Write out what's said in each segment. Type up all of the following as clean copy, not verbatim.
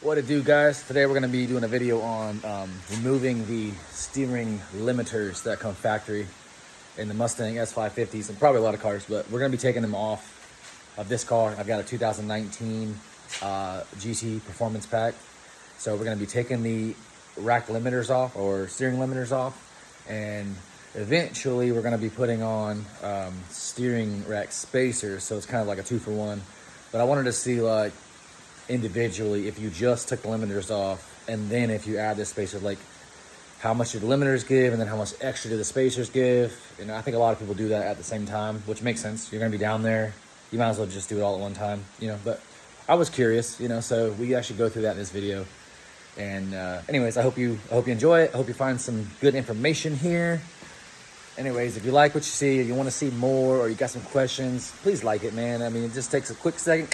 What it do, guys? Today we're going to be doing a video on removing the steering limiters that come factory in the Mustang S550s and probably a lot of cars, but we're going to be taking them off of this car. I've got a 2019 GT Performance Pack. So we're going to be taking the rack limiters off, or steering limiters off, and eventually we're going to be putting on steering rack spacers, so it's kind of like a 2-for-1. But I wanted to see, like, individually, if you just took the limiters off and then if you add the spacers, like how much do the limiters give and then how much extra do the spacers give. And I think a lot of people do that at the same time, which makes sense. You're gonna be down there, you might as well just do it all at one time, you know. But I was curious, you know, so we actually go through that in this video. And anyways, I hope you enjoy it. I hope you find some good information here. Anyways, if you like what you see, if you want to see more, or you got some questions, please like it, man. I mean, it just takes a quick second.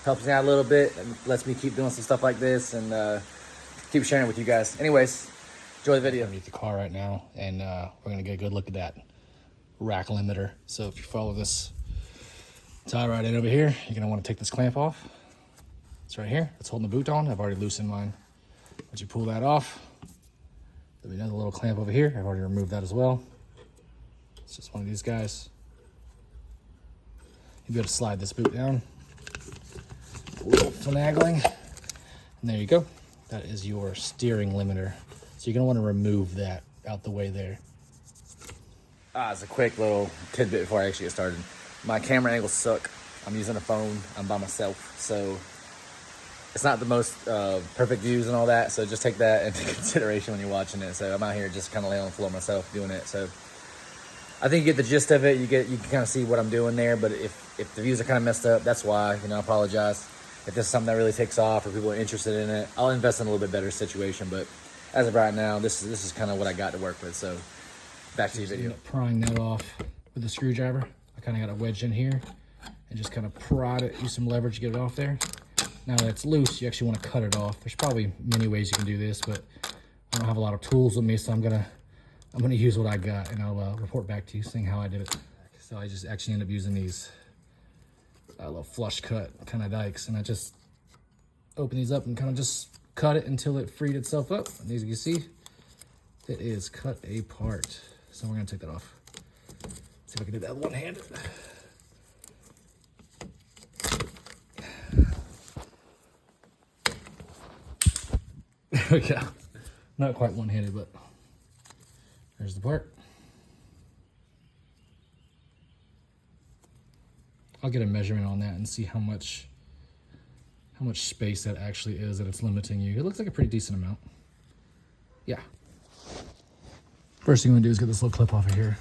Helps me out a little bit, and lets me keep doing some stuff like this, and keep sharing it with you guys. Anyways, enjoy the video. I'm underneath the car right now, and we're gonna get a good look at that rack limiter. So if you follow this tie right in over here, you're gonna want to take this clamp off. It's right here. It's holding the boot on. I've already loosened mine. Once you pull that off, there'll be another little clamp over here. I've already removed that as well. It's just one of these guys. You'll be able to slide this boot down. A little finagling, and there you go. That is your steering limiter. So you're gonna want to remove that out the way there. It's a quick little tidbit before I actually get started. My camera angles suck. I'm using a phone. I'm by myself, so it's not the most perfect views and all that. So just take that into consideration when you're watching it. So I'm out here just kind of laying on the floor myself doing it. So I think you get the gist of it. You can kind of see what I'm doing there. But if the views are kind of messed up, that's why. You know, I apologize. If this is something that really takes off or people are interested in it, I'll invest in a little bit better situation. But as of right now, this is kind of what I got to work with. So back to your video. Prying that off with a screwdriver. I kind of got a wedge in here and just kind of prod it. Use some leverage to get it off there. Now that it's loose, you actually want to cut it off. There's probably many ways you can do this, but I don't have a lot of tools with me, so I'm gonna use what I got, and I'll report back to you seeing how I did it. So I just actually end up using these little flush cut kind of dikes, and I just open these up and kind of just cut it until it freed itself up. And as you can see, it is cut apart. So we're gonna take that off. See if I can do that one-handed. There we go. Not quite one-handed, but there's the part. I'll get a measurement on that and see how much space that actually is that it's limiting you. It looks like a pretty decent amount. Yeah. First thing I'm gonna do is get this little clip off of here.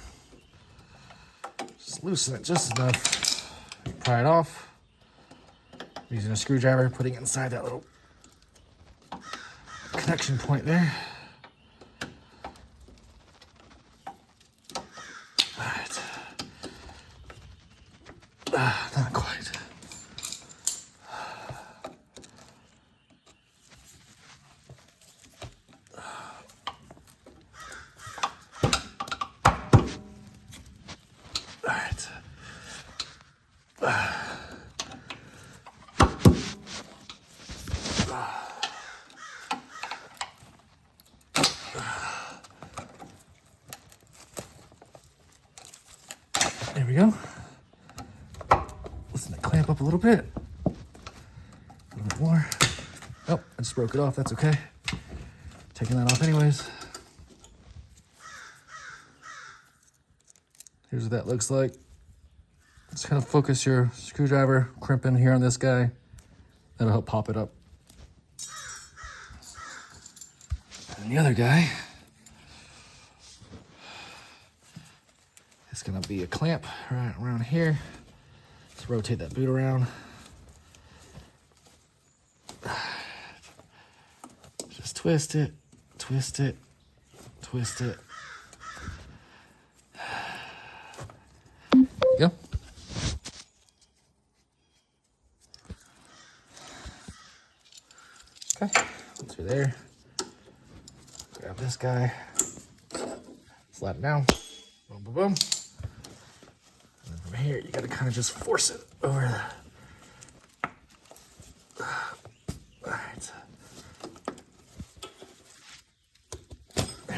Just loosen it just enough. Pry it off. Using a screwdriver, putting it inside that little connection point there. All right. Not quite. All right. There we go. Listen to clamp up a little bit. A little bit more. Oh, I just broke it off. That's okay. Taking that off anyways. Here's what that looks like. Just kind of focus your screwdriver, crimp in here on this guy. That'll help pop it up. And the other guy, it's gonna be a clamp right around here. Let's rotate that boot around. Just twist it, twist it, twist it. There you go. Okay, once you're there, grab this guy, slide it down, boom, boom, boom. And then from here, you gotta kind of just force it over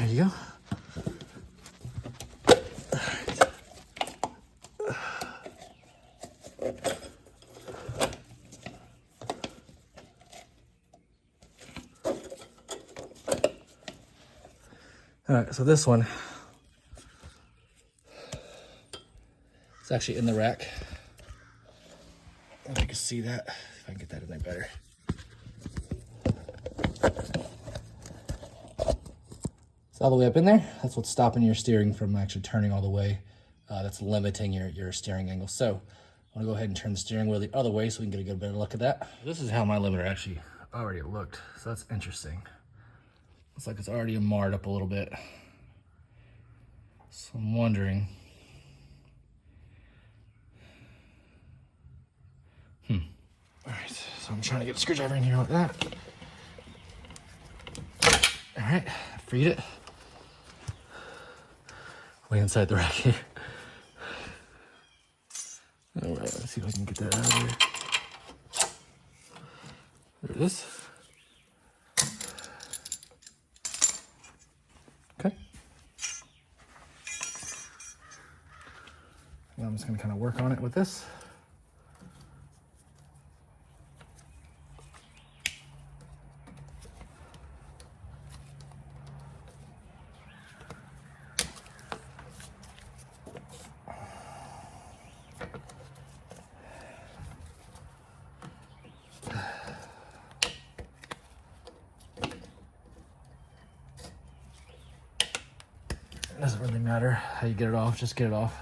There you go. All right, so this one, it's actually in the rack. I don't know if you can see that. If I can get that in there better. It's all the way up in there. That's what's stopping your steering from actually turning all the way. That's limiting your steering angle. So I'm gonna go ahead and turn the steering wheel the other way so we can get a good better look at that. This is how my limiter actually already looked. So that's interesting. Looks like it's already marred up a little bit. So I'm wondering. All right, so I'm trying to get a screwdriver in here like that. All right, freed it. Way inside the rack here. All right, let's see if I can get that out of there. There it is. Okay. Now I'm just gonna kind of work on it with this. It doesn't really matter how you get it off, just get it off.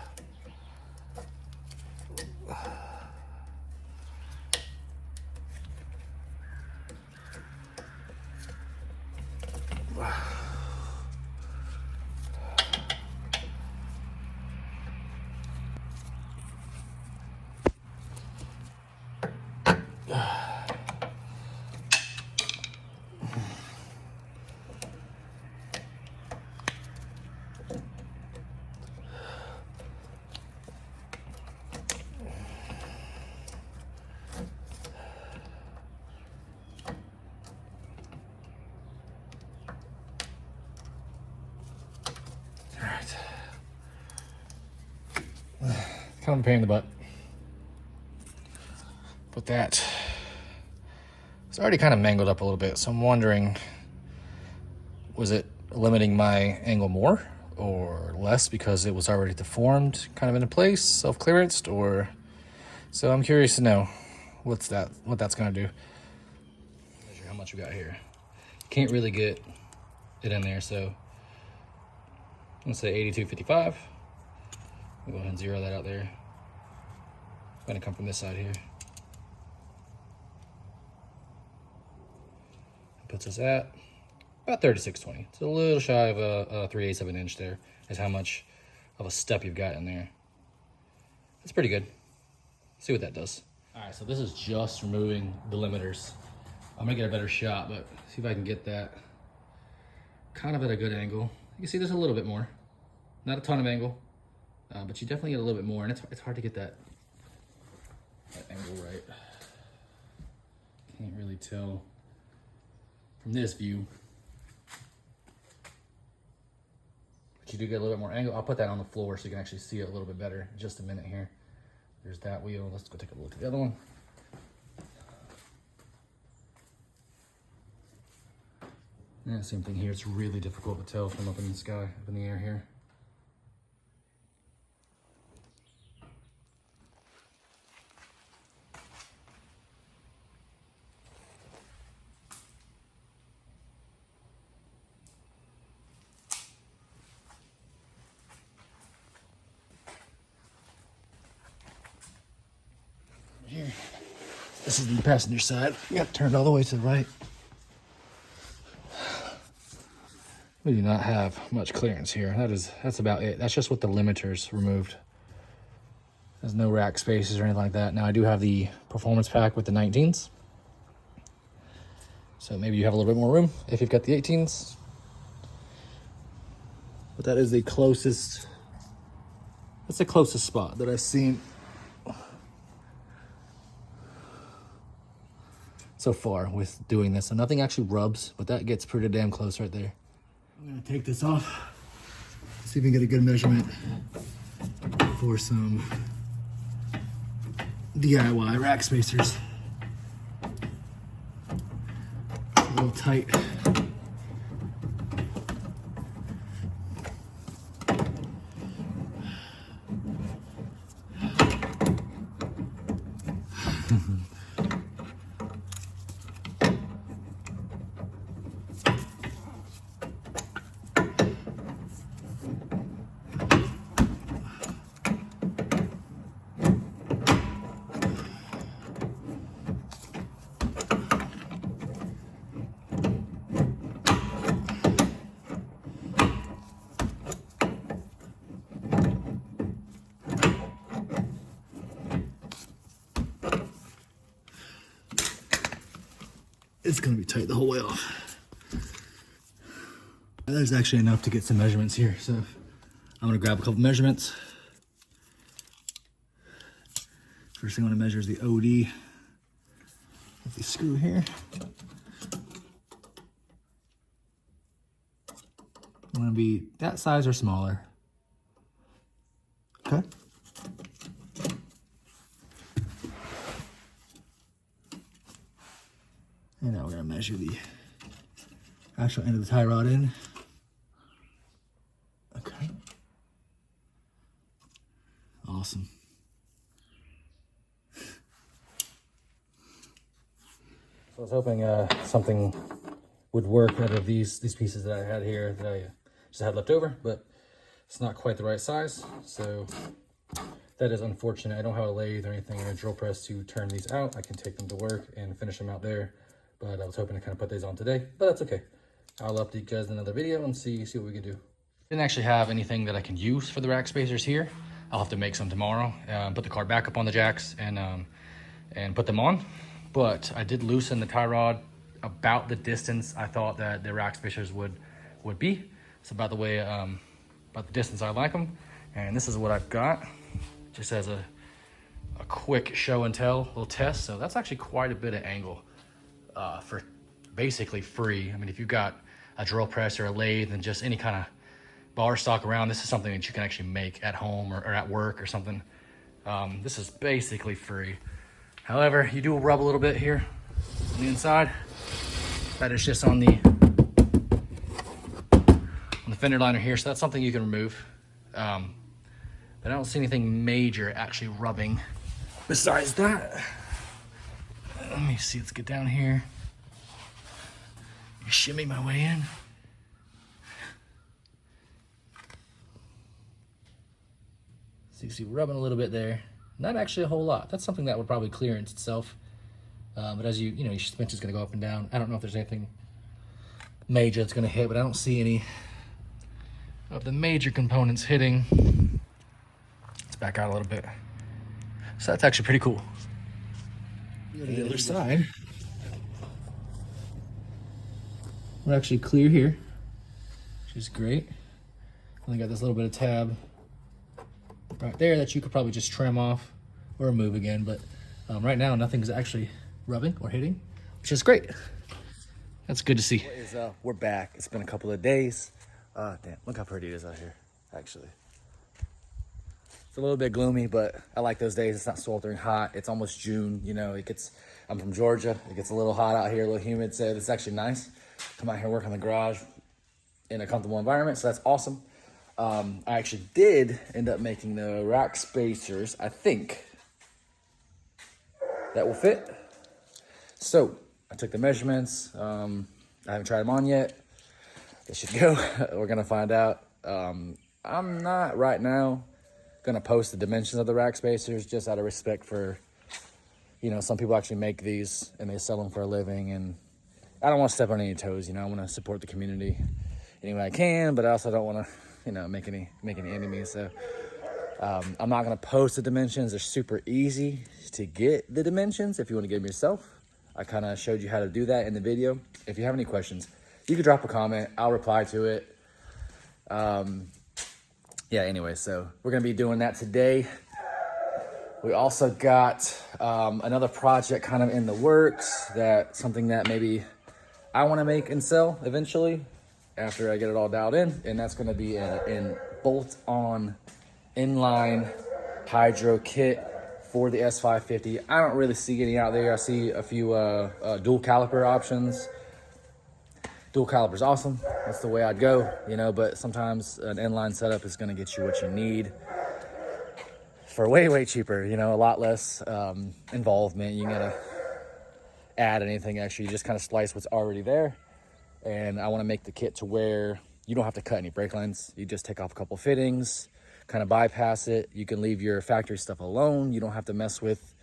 Kind of a pain in the butt. But that, it's already kind of mangled up a little bit. So I'm wondering, was it limiting my angle more or less because it was already deformed, kind of into place, self-clearanced, or, so I'm curious to know what that's gonna do. Measure how much we got here. Can't really get it in there, so let's say 82.55. We'll go ahead and zero that out there. It's gonna come from this side here. It puts us at about 36.20. It's a little shy of a 3/8 of an inch there, is how much of a step you've got in there. That's pretty good. See what that does. All right, so this is just removing the limiters. I'm gonna get a better shot, but see if I can get that kind of at a good angle. You can see there's a little bit more. Not a ton of angle. But you definitely get a little bit more, and it's hard to get that angle right. Can't really tell from this view. But you do get a little bit more angle. I'll put that on the floor so you can actually see it a little bit better in just a minute here. There's that wheel. Let's go take a look at the other one. Yeah, same thing here. It's really difficult to tell from up in the sky, up in the air here. Here. This is the passenger side. We got turned all the way to the right. We do not have much clearance here. That's about it. That's just what the limiters removed. There's no rack spaces or anything like that. Now I do have the performance pack with the 19s. So maybe you have a little bit more room if you've got the 18s. But that is the closest, that's the closest spot that I've seen so far with doing this. So nothing actually rubs, but that gets pretty damn close right there. I'm gonna take this off, see if we can get a good measurement for some DIY rack spacers. A little tight. It's gonna be tight the whole way off. There's actually enough to get some measurements here, so I'm gonna grab a couple measurements. First thing I wanna measure is the OD of the screw here. I'm gonna be that size or smaller. Okay. And now we're gonna measure the actual end of the tie rod in. Okay. Awesome. So I was hoping something would work out of these pieces that I had here that I just had left over, but it's not quite the right size. So that is unfortunate. I don't have a lathe or anything or a drill press to turn these out. I can take them to work and finish them out there. But I was hoping to kind of put these on today, but that's okay. I'll update you guys in another video and see what we can do. Didn't actually have anything that I can use for the rack spacers here. I'll have to make some tomorrow, put the car back up on the jacks and put them on. But I did loosen the tie rod about the distance I thought that the rack spacers would be. It's about the way, about the distance I like them. And this is what I've got, just as a quick show and tell little test. So that's actually quite a bit of angle. For basically free. I mean, if you've got a drill press or a lathe and just any kind of bar stock around, this is something that you can actually make at home or at work or something. This is basically free. However, you do rub a little bit here on the inside. That is just on the fender liner here, so that's something you can remove. But I don't see anything major actually rubbing besides that. Let me see, let's get down here. Shimmy my way in. So you see rubbing a little bit there. Not actually a whole lot. That's something that would probably clearance itself. But as you know, your suspension's gonna go up and down. I don't know if there's anything major that's gonna hit, but I don't see any of the major components hitting. Let's back out a little bit. So that's actually pretty cool. Go to the other side. We're actually clear here, which is great. Only got this little bit of tab right there that you could probably just trim off or remove again. But right now, nothing's actually rubbing or hitting, which is great. That's good to see. What is up? We're back. It's been a couple of days. Damn, look how pretty it is out here, actually. It's a little bit gloomy, but I like those days. It's not sweltering hot. It's almost June, you know, I'm from Georgia. It gets a little hot out here, a little humid, so it's actually nice. Come out here, work in the garage in a comfortable environment, so that's awesome. I actually did end up making the rack spacers, I think, that will fit. So I took the measurements. I haven't tried them on yet. They should go. We're gonna find out. I'm not right now gonna post the dimensions of the rack spacers just out of respect for, you know, some people actually make these and they sell them for a living, and I don't want to step on any toes. You know, I want to support the community any way I can, but I also don't want to, you know, make any enemies. So I'm not gonna post the dimensions. They're super easy to get the dimensions if you want to get them yourself. I kind of showed you how to do that in the video. If you have any questions, you can drop a comment. I'll reply to it. Yeah, anyway, so we're gonna be doing that today. We also got another project kind of in the works, something that maybe I want to make and sell eventually. after I get it all dialed in, and that's gonna be in bolt-on inline hydro kit for the S550. I don't really see any out there. I see a few dual caliper options. Dual caliper's awesome. That's the way I'd go, you know, but sometimes an inline setup is gonna get you what you need for way, way cheaper, you know, a lot less involvement. You gotta add anything extra. You just kind of splice what's already there. And I wanna make the kit to where you don't have to cut any brake lines. You just take off a couple fittings, kind of bypass it. You can leave your factory stuff alone. You don't have to mess with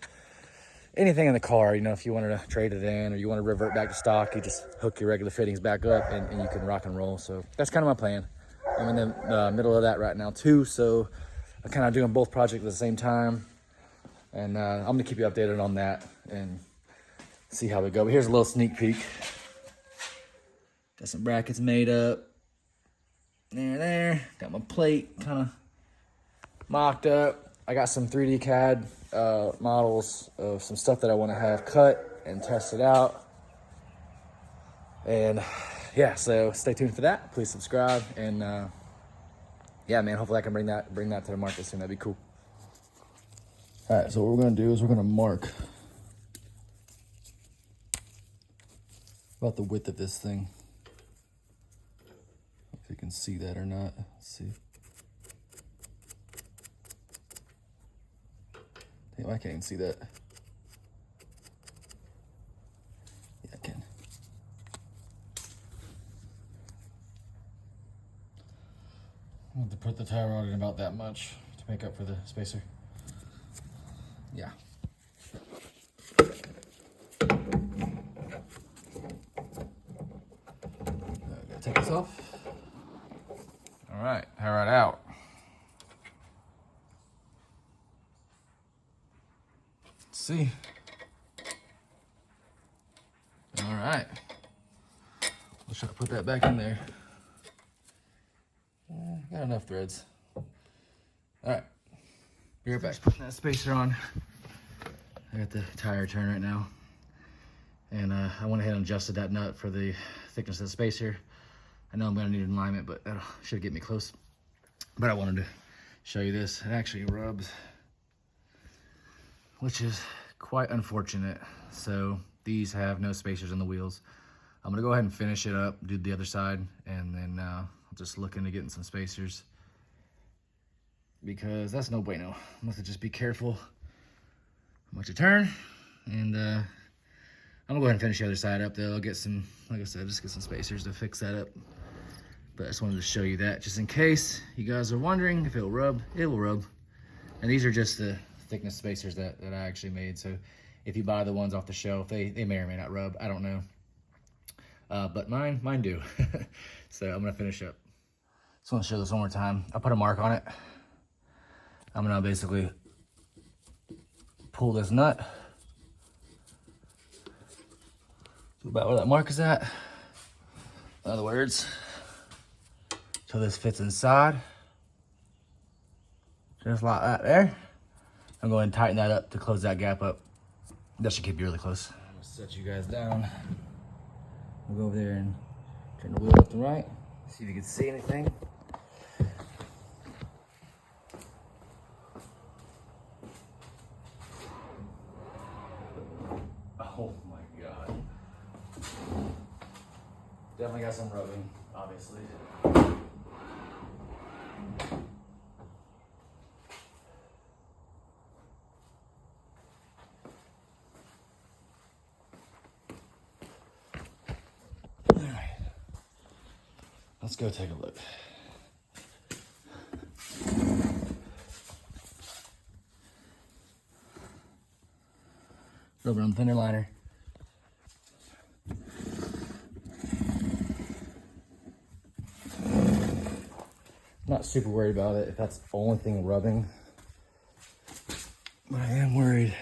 anything in the car. You know, if you wanted to trade it in or you want to revert back to stock, you just hook your regular fittings back up and you can rock and roll. So that's kind of my plan. I'm in the middle of that right now too. So I'm kind of doing both projects at the same time. And I'm gonna keep you updated on that and see how we go. But here's a little sneak peek. Got some brackets made up. There. Got my plate kind of mocked up. I got some 3D CAD models of some stuff that I want to have cut and tested out. And yeah, so stay tuned for that. Please subscribe. And yeah, man, hopefully I can bring that to the market soon. That'd be cool. All right, so what we're gonna do is we're gonna mark about the width of this thing. If you can see that or not. Let's see. Damn, I can't even see that. Yeah, I can. I want to put the tie rod in about that much to make up for the spacer. Yeah. Gotta take this off. All right, tie rod out. See. All right. Let's try to put that back in there. Got enough threads. All right. Be right back. Putting that spacer on. I got the tire turn right now. And I went ahead and adjusted that nut for the thickness of the spacer. I know I'm gonna need an alignment, but that should get me close. But I wanted to show you this. It actually rubs, which is quite unfortunate. So these have no spacers on the wheels. I'm gonna go ahead and finish it up, do the other side, and then I'll just look into getting some spacers because that's no bueno. I'm gonna just be careful how much you turn, and I'm gonna go ahead and finish the other side up though. I'll get some, like I said, just get some spacers to fix that up. But I just wanted to show you that just in case you guys are wondering if it'll rub. It will rub. And these are just the thickness spacers that I actually made. So if you buy the ones off the shelf, they may or may not rub. I don't know. But mine do. So I'm gonna finish up. Just want to show this one more time. I put a mark on it. I'm gonna basically pull this nut to about where that mark is at. In other words, so this fits inside. Just like that there. I'm going to tighten that up to close that gap up. That should keep you really close. I'm gonna set you guys down. We'll go over there and turn the wheel left and right. See if you can see anything. Oh my God. Definitely got some rubbing, obviously. Let's go take a look. Rubber on the fender liner. Not super worried about it if that's the only thing rubbing, but I am worried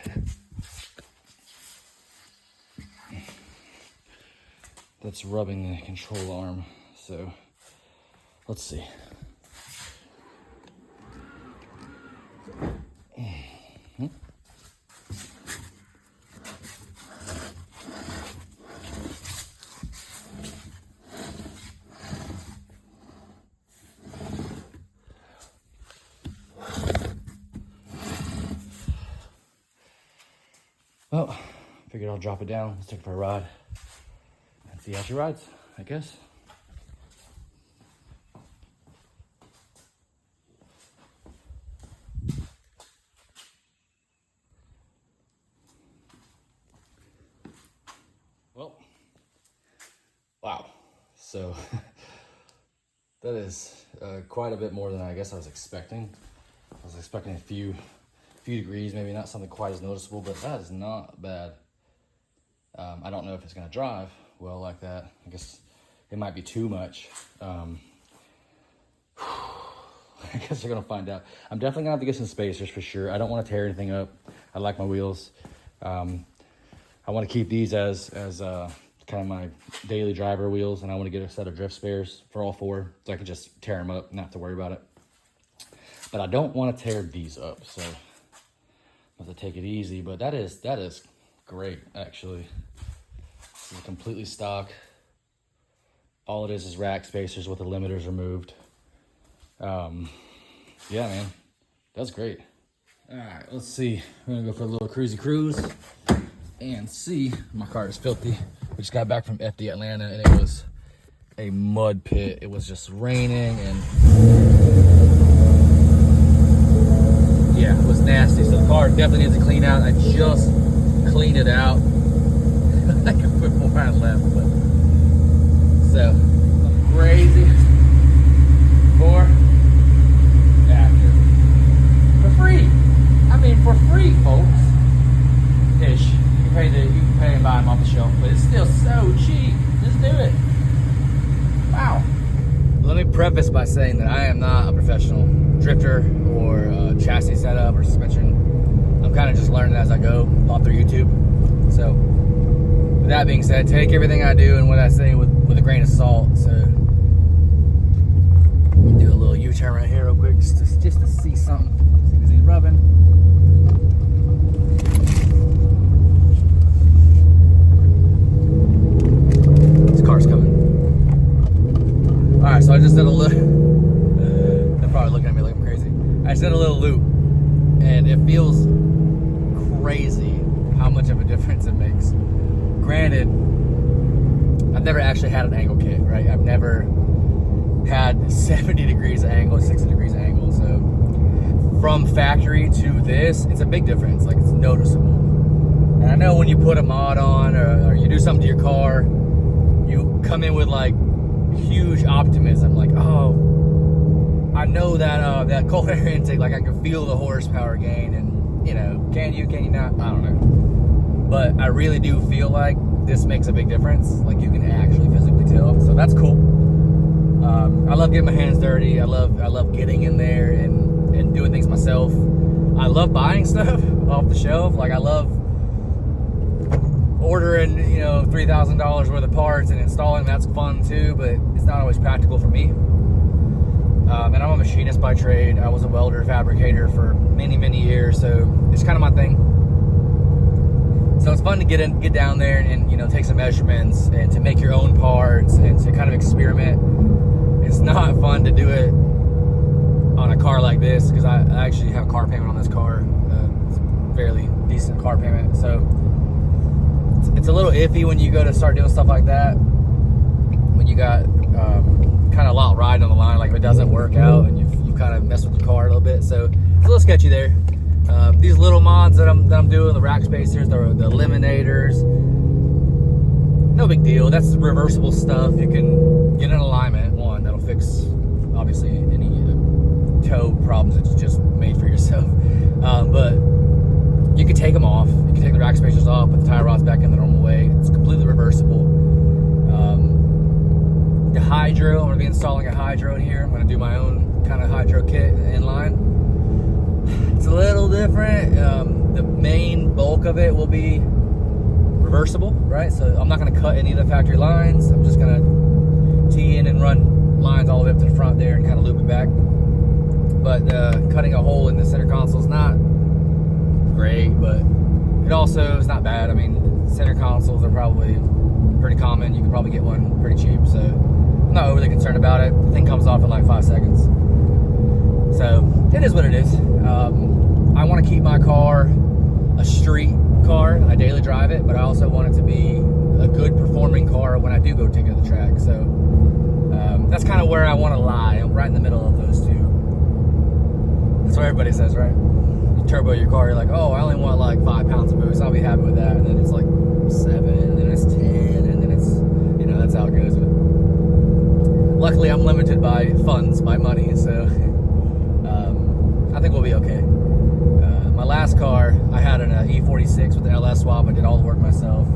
that's rubbing the control arm. So let's see. Well, figured I'll drop it down. Let's take it for a ride and see how she rides, I guess. Well, wow. So that is quite a bit more than I guess I was expecting. I was expecting a few degrees, maybe not something quite as noticeable, but that is not bad. I don't know if it's gonna drive well like that. I guess it might be too much. I guess we're gonna find out. I'm definitely gonna have to get some spacers for sure. I don't want to tear anything up. I like my wheels. I want to keep these as kind of my daily driver wheels, and I want to get a set of drift spares for all four so I can just tear them up and not have to worry about it. But I don't want to tear these up, so I have to take it easy. But that is great, actually. This is completely stock. All it is rack spacers with the limiters removed. Yeah, man, that's great. All right, let's see. We're gonna go for a little cruisy cruise and see. My car is filthy. We just got back from FD Atlanta and it was a mud pit. It was just raining and yeah, it was nasty. So the car definitely needs to clean out. I just cleaned it out. I can put more on left, but so crazy for after for free. I mean, for free, folks. Ish. You can pay and buy them off the shelf, but it's still so cheap. Just do it. Wow. Let me preface by saying that I am not a professional drifter or chassis setup or suspension. I'm kind of just learning as I go, all through YouTube. So, with that being said, take everything I do and what I say with a grain of salt. So, we'll do a little U-turn right here real quick, just to see something. See if there's any rubbing. This car's coming. All right, so I just did a little. They're probably looking at me like I'm crazy. I just did a little loop, and it feels crazy how much of a difference it makes. Granted, I've never actually had an angle kit, right? I've never had 70 degrees of angle, 60 degrees of angle. So from factory to this, it's a big difference. Like, it's noticeable. And I know when you put a mod on or you do something to your car, you come in with like huge optimism, like, oh, I know that that cold air intake, like I can feel the horsepower gain, and you know, can you not? I don't know, but I really do feel like this makes a big difference. Like, you can actually physically tell, so that's cool. I love getting my hands dirty. I love getting in there and doing things myself. I love buying stuff off the shelf. Like, I love ordering, you know, $3,000 worth of parts and installing. That's fun too, but it's not always practical for me. And I'm a machinist by trade. I was a welder fabricator for many years, so it's kind of my thing. So it's fun to get down there and you know, take some measurements and to make your own parts and to kind of experiment. It's not fun to do it on a car like this because I actually have a car payment on this car. It's a fairly decent car payment, so it's a little iffy when you go to start doing stuff like that, when you got kind of a lot riding on the line. Like, if it doesn't work out and you kind of mess with the car a little bit, so it's a little sketchy there. These little mods that I'm doing, the rack spacers, the eliminators, no big deal. That's reversible stuff. You can get an alignment, one that'll fix obviously any toe problems that you just made for yourself, but you can take them off. You can take the rack spacers off, put the tie rods back in the normal way. It's completely reversible. The hydro, I'm going to be installing a hydro in here. I'm going to do my own kind of hydro kit in line. It's a little different. The main bulk of it will be reversible, right? So I'm not going to cut any of the factory lines. I'm just going to tee in and run lines all the way up to the front there and kind of loop it back. But cutting a hole in the center console is not great, but it also is not bad. I mean, center consoles are probably pretty common. You can probably get one pretty cheap, so I'm not overly concerned about it. The thing comes off in like 5 seconds, so it is what it is. I want to keep my car a street car. I daily drive it, but I also want it to be a good performing car when I do go take it to the track. So that's kind of where I want to lie. I'm right in the middle of those two. That's what everybody says, right? You turbo your car, you're like, oh, I only want like 5 pounds of boost. I'll be happy with that. And then it's like 7, and then it's 10, and then it's, you know, that's how it goes. But luckily, I'm limited by funds, by money, so I think we'll be okay. My last car, I had an E46 with the LS swap. I did all the work myself.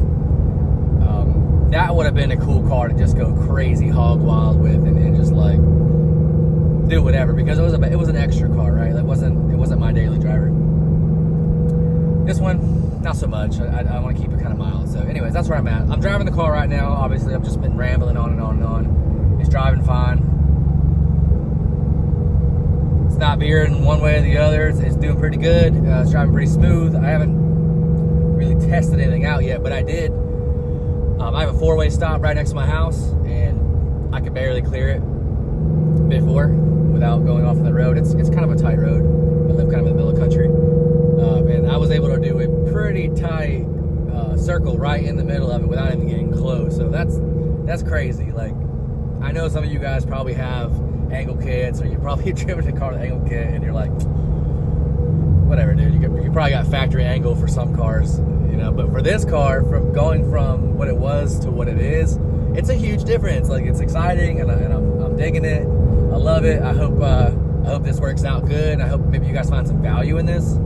That would have been a cool car to just go crazy hog wild with and just like do whatever, because it was an extra car, right? It wasn't my daily driver. This one, not so much. I want to keep it kind of mild. So anyways, that's where I'm at. I'm driving the car right now. Obviously, I've just been rambling on and on and on. It's driving fine. It's not veering one way or the other. It's doing pretty good. It's driving pretty smooth. I haven't really tested anything out yet, but I did. I have a 4-way stop right next to my house, and I could barely clear it before without going off on the road. It's kind of a tight road. I live kind of in the middle of the country, and I was able to do a pretty tight circle right in the middle of it without even getting close. So that's crazy. Like, I know some of you guys probably have angle kits, or you probably driven a car with an angle kit, and you're like, whatever, dude. You probably got factory angle for some cars, you know. But for this car, from going from what it was to what it is, it's a huge difference. Like, it's exciting, and I'm digging it. I love it. I hope this works out good. I hope maybe you guys find some value in this.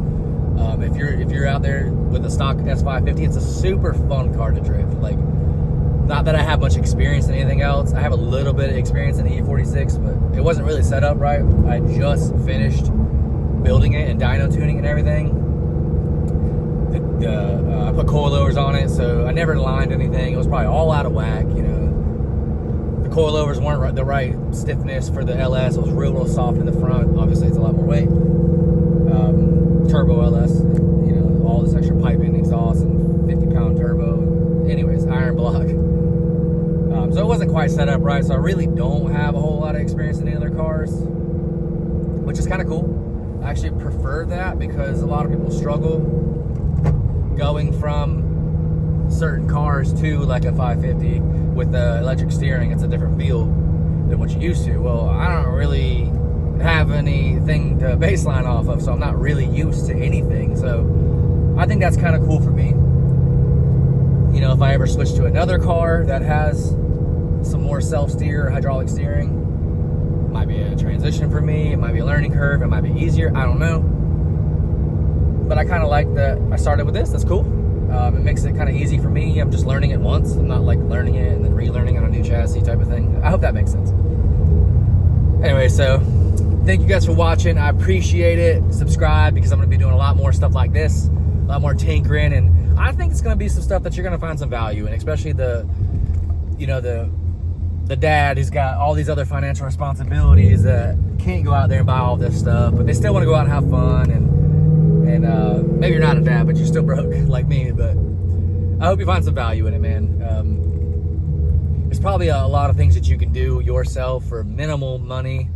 If you're out there with a stock S550, it's a super fun car to drift. Like, not that I have much experience in anything else. I have a little bit of experience in the E46, but it wasn't really set up right. I just finished building it and dyno tuning and everything. I put coilovers on it, so I never lined anything. It was probably all out of whack, you know. The coilovers weren't the right stiffness for the LS. It was real soft in the front. Obviously, it's a lot more weight. Turbo LS, you know, all this extra piping, exhaust, and 50-pound turbo. Anyways, iron block. So it wasn't quite set up right, so I really don't have a whole lot of experience in any other cars, which is kind of cool. I actually prefer that, because a lot of people struggle going from certain cars to like a 550 with the electric steering. It's a different feel than what you used to. Well, I don't really have anything to baseline off of, so I'm not really used to anything. So I think that's kind of cool for me. You know, if I ever switch to another car that has some more self-steer or hydraulic steering, it might be a transition for me. It might be a learning curve. It might be easier. I don't know. But I kind of like that I started with this. That's cool. It makes it kind of easy for me. I'm just learning it once. I'm not like learning it and then relearning on a new chassis type of thing. I hope that makes sense. Anyway, so thank you guys for watching. I appreciate it. Subscribe, because I'm going to be doing a lot more stuff like this, a lot more tinkering, and I think it's going to be some stuff that you're going to find some value in, especially the dad who's got all these other financial responsibilities that can't go out there and buy all this stuff, but they still want to go out and have fun, and maybe you're not a dad, but you're still broke like me. But I hope you find some value in it, man. There's probably a lot of things that you can do yourself for minimal money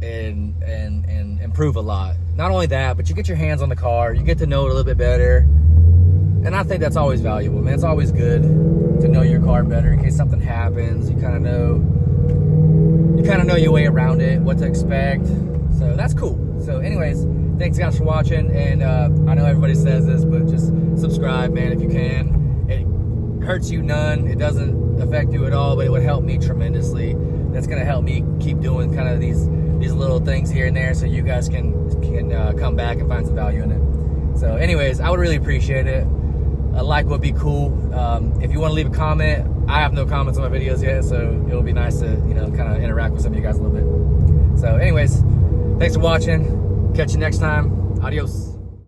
and improve a lot. Not only that, but you get your hands on the car, you get to know it a little bit better, and I think that's always valuable, man. It's always good to know your car better in case something happens. You kind of know your way around it, what to expect. So that's cool. So anyways, thanks guys for watching, and I know everybody says this, but just subscribe, man, if you can. It hurts you none. It doesn't affect you at all, but it would help me tremendously. That's gonna help me keep doing kind of these little things here and there, so you guys can come back and find some value in it. So anyways, I would really appreciate it. A like would be cool. If you want to leave a comment, I have no comments on my videos yet, so it would be nice to, you know, kind of interact with some of you guys a little bit. So anyways, thanks for watching. Catch you next time. Adios.